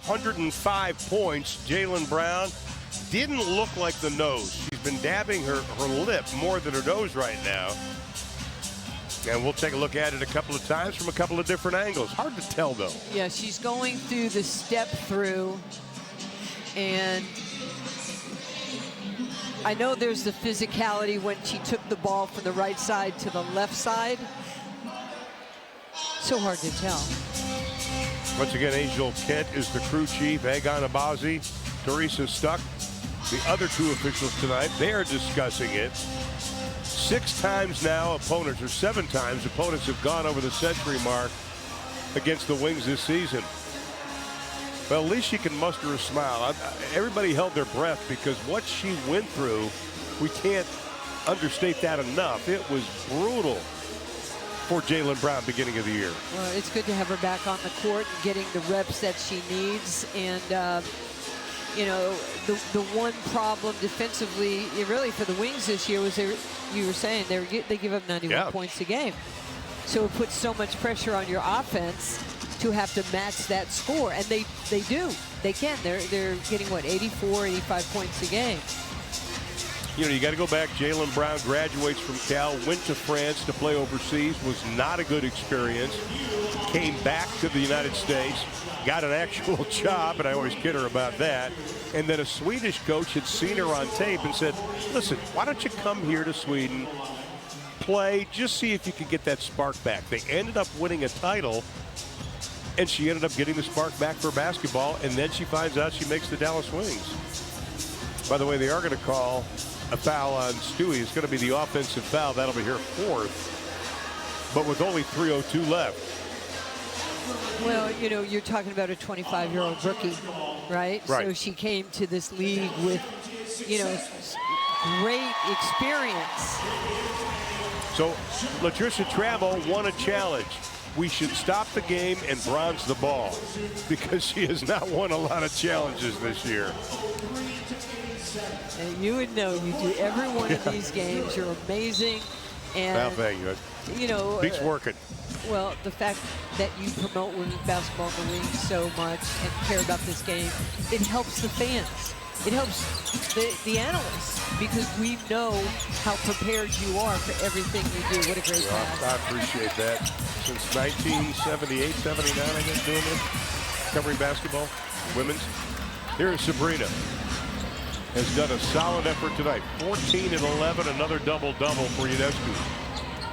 105 points. Jaylen Brown didn't look like the nose. She's been dabbing her lip more than her nose right now. And we'll take a look at it a couple of times from a couple of different angles. Hard to tell, though. Yeah, she's going through the step through. And I know there's the physicality when she took the ball from the right side to the left side. So hard to tell. Once again, Angel Kent is the crew chief. Egon Abazi, Teresa Stuck, the other two officials tonight. They are discussing it. 6 times now, opponents, or 7 times, opponents have gone over the century mark against the Wings this season. Well, at least she can muster a smile. Everybody held their breath because what she went through, we can't understate that enough. It was brutal for Jaylen Brown beginning of the year. Well, it's good to have her back on the court and getting the reps that she needs. And, you know, the one problem defensively, really for the Wings this year was you were saying they give up 91 points a game. So it puts so much pressure on your offense to have to match that score. And they do. They can. They're getting, what, 84, 85 points a game. You know, you got to go back. Jaylen Brown graduates from Cal, went to France to play overseas, was not a good experience, came back to the United States, got an actual job, and I always kid her about that. And then a Swedish coach had seen her on tape and said, listen, why don't you come here to Sweden, play, just see if you can get that spark back. They ended up winning a title, and she ended up getting the spark back for basketball, and then she finds out she makes the Dallas Wings. By the way, they are going to call a foul on Stewie. It's going to be the offensive foul. That'll be her 4th. But with only 3:02 left. Well, you know, you're talking about a 25-year-old rookie, right? So she came to this league with, you know, great experience. So Latricia Trammell won a challenge. We should stop the game and bronze the ball because she has not won a lot of challenges this year. And you would know, you do every one of these games. You're amazing. And, well, thank you. You know, beats working. Well, the fact that you promote women's basketball in the league so much and care about this game, it helps the fans. It helps the analysts because we know how prepared you are for everything you do. What a great pass. I appreciate that. Since 1978, 79, I guess, doing this, covering basketball, women's. Here is Sabrina. Has done a solid effort tonight. 14 and 11, another double-double for Ionescu.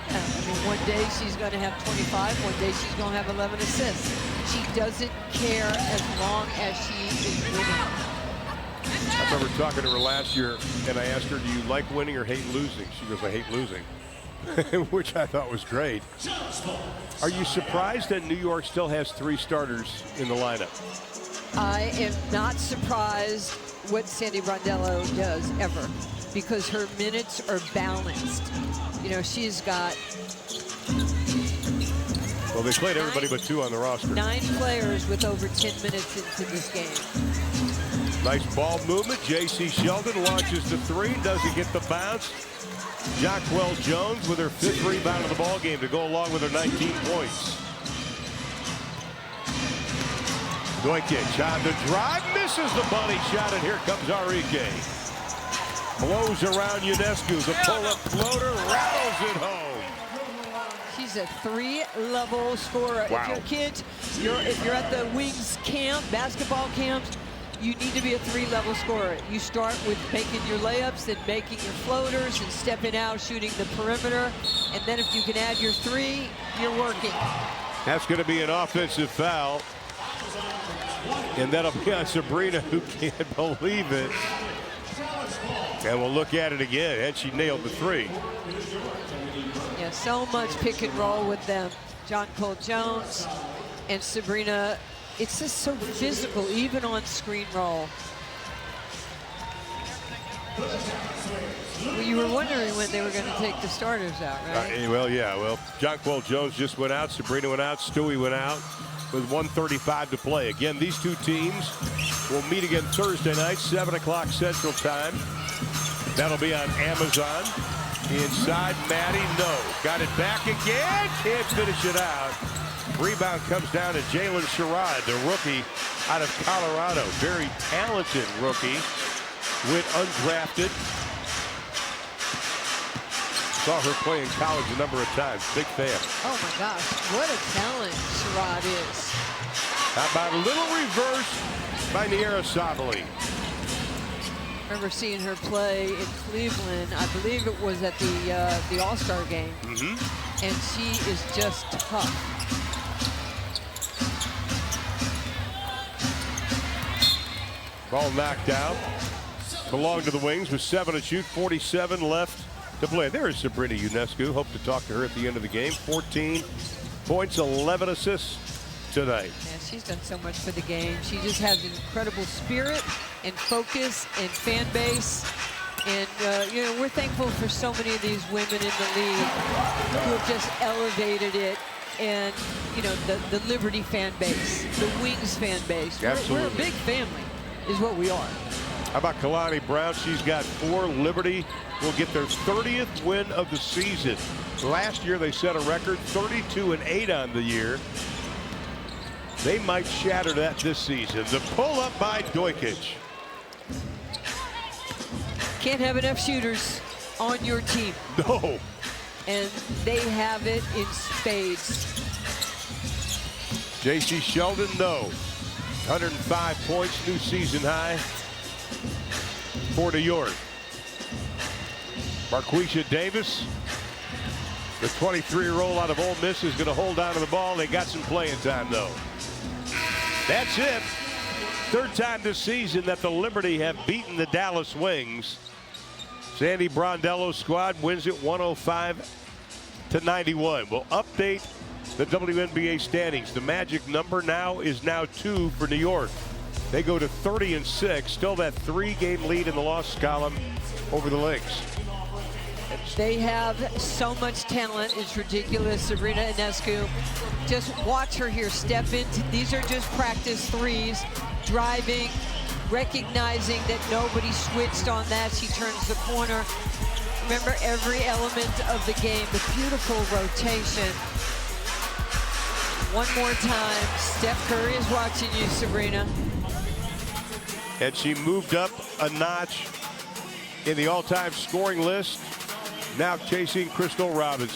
I mean, one day she's going to have 25, one day she's going to have 11 assists. She doesn't care as long as she is winning. I remember talking to her last year, and I asked her, do you like winning or hate losing? She goes, I hate losing, which I thought was great. Are you surprised that New York still has 3 starters in the lineup? I am not surprised what Sandy Brondello does ever, because her minutes are balanced. You know, she's got... Well, they played everybody but 2 on the roster. 9 players with over 10 minutes into this game. Nice ball movement. J.C. Sheldon launches to 3, doesn't get the bounce. Jonquel Jones with her 5th rebound of the ball game to go along with her 19 points. Doikic on the drive, misses the bunny shot, and here comes Arike. Blows around Ionescu, the pull-up floater, rattles it home. She's a 3-level scorer. Wow. If your kids, if you're at the Wings camp, basketball camps, you need to be a 3-level scorer. You start with making your layups, then making your floaters, and stepping out, shooting the perimeter. And then if you can add your 3, you're working. That's going to be an offensive foul. And that'll be on Sabrina, who can't believe it. And we'll look at it again. And she nailed the 3. Yeah, so much pick and roll with them. Jonquel Jones and Sabrina. It's just so physical, even on screen roll. Well, you were wondering when they were going to take the starters out, right? Well, yeah. Well, Jonquel Jones just went out. Sabrina went out. Stewie went out with 1:35 to play. Again, these 2 teams will meet again Thursday night, 7 o'clock Central Time. That'll be on Amazon. Inside, Maddie, no. Got it back again. Can't finish it out. Rebound comes down to Jalen Sherrod, the rookie out of Colorado. Very talented rookie. Went undrafted. Saw her play in college a number of times. Big fan. Oh my gosh, what a talent Sherrod is. How about a little reverse by Sabally? Remember seeing her play in Cleveland. I believe it was at the All-Star game. And she is just tough. Ball knocked out. Belonged to the Wings with 7 to shoot, 47 left to play. There is Sabrina Ionescu. Hope to talk to her at the end of the game. 14 points, 11 assists tonight. Yeah, she's done so much for the game. She just has an incredible spirit and focus and fan base. And, you know, we're thankful for so many of these women in the league who have just elevated it. And, you know, the Liberty fan base, the Wings fan base. We're a big family, is what we are. How about Kalani Brown? She's got 4. Liberty will get their 30th win of the season. Last year they set a record 32-8 on the year. They might shatter that this season. The pull up by Dojkic. Can't have enough shooters on your team. No. And they have it in spades. J.C. Sheldon, no. 105 points, new season high for New York. Marquisha Davis, the 23-year-old out of Ole Miss, is going to hold on to the ball. They got some playing time, though. That's it. Third time this season that the Liberty have beaten the Dallas Wings. Sandy Brondello's squad wins it 105-91. We'll update the WNBA standings. The magic number now is 2 for New York. They go to 30-6, still that 3-game lead in the loss column over the Lynx. They have so much talent. It's ridiculous. Sabrina Ionescu, just watch her here step into, these are just practice threes, driving, recognizing that nobody switched on that. She turns the corner. Remember every element of the game, the beautiful rotation. One more time, Steph Curry is watching you, Sabrina. And she moved up a notch in the all-time scoring list, now chasing Crystal Robinson.